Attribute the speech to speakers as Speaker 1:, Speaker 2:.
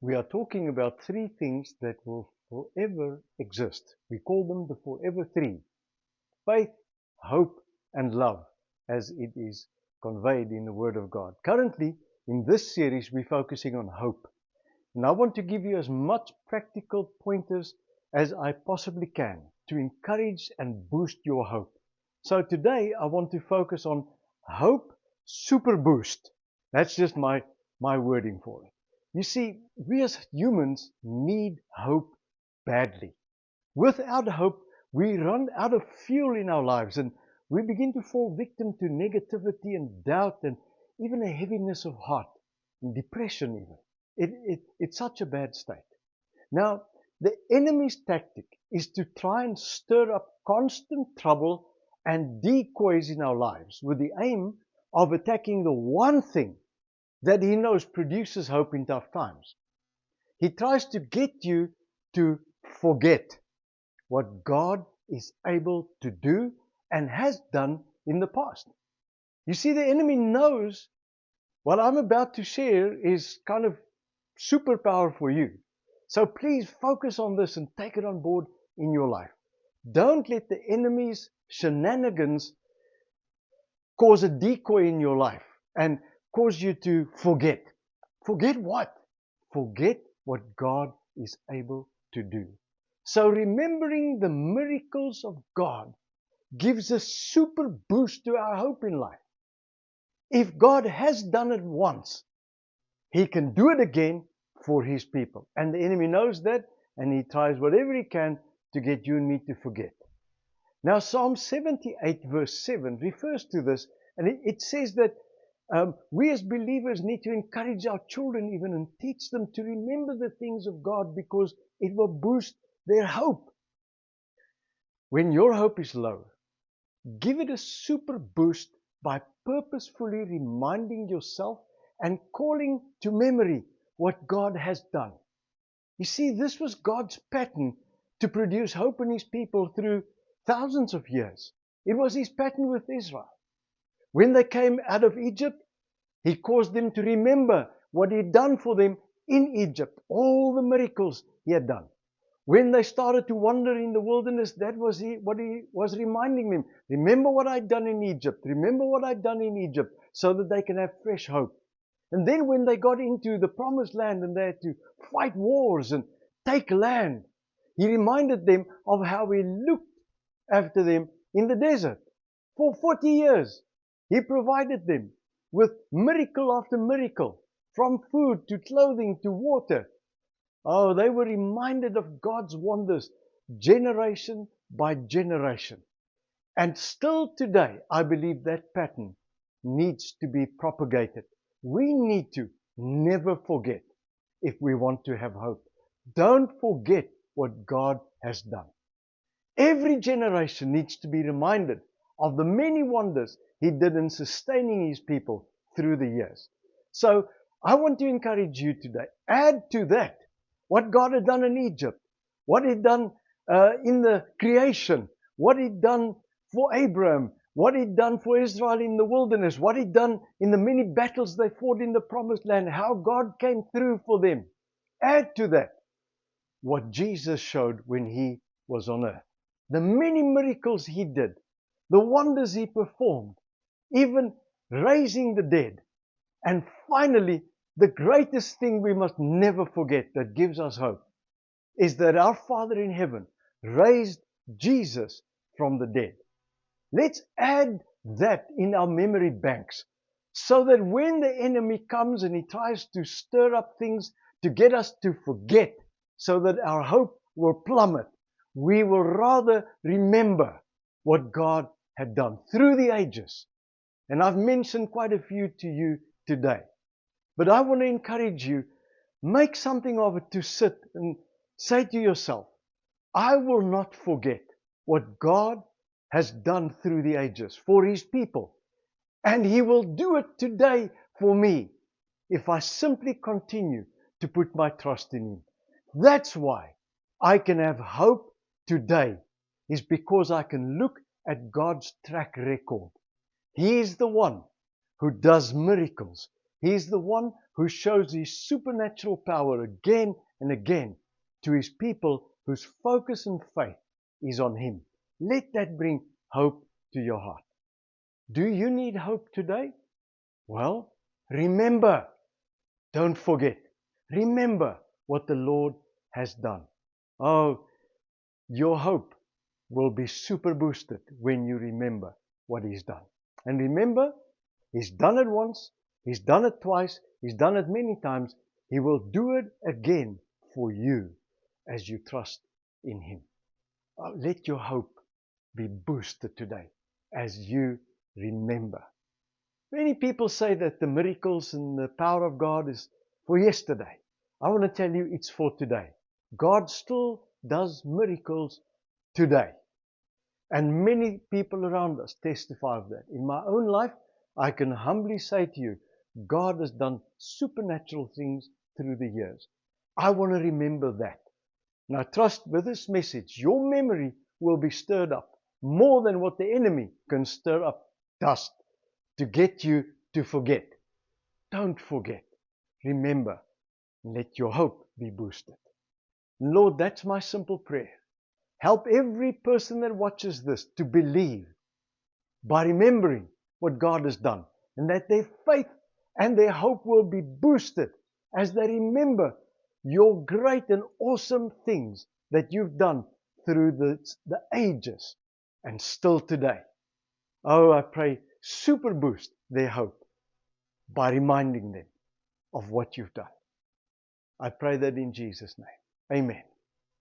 Speaker 1: We are talking about three things that will forever exist. We call them the forever three: faith, hope, and love, as it is conveyed in the Word of God. Currently, in this series, we're focusing on hope. And I want to give you as much practical pointers as I possibly can to encourage and boost your hope. So today, I want to focus on hope super boost. That's just my wording for it. You see, we as humans need hope badly. Without hope, we run out of fuel in our lives and we begin to fall victim to negativity and doubt and even a heaviness of heart and depression even. It's such a bad state. Now, the enemy's tactic is to try and stir up constant trouble and decoys in our lives with the aim of attacking the one thing that he knows produces hope in tough times. He tries to get you to forget what God is able to do and has done in the past. You see, the enemy knows what I'm about to share is kind of superpower for you. So please focus on this and take it on board in your life. Don't let the enemy's shenanigans cause a decoy in your life and cause you to forget. Forget what? Forget what God is able to do. So remembering the miracles of God gives a super boost to our hope in life. If God has done it once, He can do it again for His people. And the enemy knows that, and he tries whatever he can to get you and me to forget. Now, Psalm 78 verse 7 refers to this, and it says that we as believers need to encourage our children even and teach them to remember the things of God because it will boost their hope. When your hope is low, give it a super boost by purposefully reminding yourself and calling to memory what God has done. You see, this was God's pattern to produce hope in His people through thousands of years. It was His pattern with Israel. When they came out of Egypt, He caused them to remember what He had done for them in Egypt, all the miracles He had done. When they started to wander in the wilderness, that was what He was reminding them. Remember what I'd done in Egypt. Remember what I'd done in Egypt, so that they can have fresh hope. And then when they got into the promised land and they had to fight wars and take land, He reminded them of how He looked after them in the desert. For 40 years, He provided them with miracle after miracle, from food to clothing to water. Oh, they were reminded of God's wonders generation by generation. And still today, I believe that pattern needs to be propagated. We need to never forget if we want to have hope. Don't forget what God has done. Every generation needs to be reminded of the many wonders He did in sustaining His people through the years. So I want to encourage you today. Add to that what God had done in Egypt, what He'd done in the creation, what He'd done for Abraham, what He'd done for Israel in the wilderness, what He'd done in the many battles they fought in the promised land, how God came through for them. Add to that what Jesus showed when He was on earth. The many miracles He did, the wonders He performed, even raising the dead. And finally, the greatest thing we must never forget that gives us hope is that our Father in heaven raised Jesus from the dead. Let's add that in our memory banks so that when the enemy comes and he tries to stir up things to get us to forget so that our hope will plummet, we will rather remember what God had done through the ages. And I've mentioned quite a few to you today. But I want to encourage you, make something of it to sit and say to yourself, I will not forget what God has done through the ages for His people. And He will do it today for me if I simply continue to put my trust in Him. That's why I can have hope today, is because I can look at God's track record. He is the one who does miracles. He is the one who shows His supernatural power again and again to His people whose focus and faith is on Him. Let that bring hope to your heart. Do you need hope today? Well, remember, don't forget. Remember what the Lord has done. Oh, your hope will be super boosted when you remember what He's done. And remember, He's done it once, He's done it twice, He's done it many times. He will do it again for you as you trust in Him. Let your hope be boosted today as you remember. Many people say that the miracles and the power of God is for yesterday. I want to tell you it's for today. God still does miracles today. And many people around us testify of that. In my own life, I can humbly say to you, God has done supernatural things through the years. I want to remember that. And I trust with this message, your memory will be stirred up more than what the enemy can stir up dust to get you to forget. Don't forget. Remember. Let your hope be boosted. Lord, that's my simple prayer. Help every person that watches this to believe by remembering what God has done, and that their faith and their hope will be boosted as they remember your great and awesome things that you've done through the ages and still today. Oh, I pray super boost their hope by reminding them of what you've done. I pray that in Jesus' name. Amen.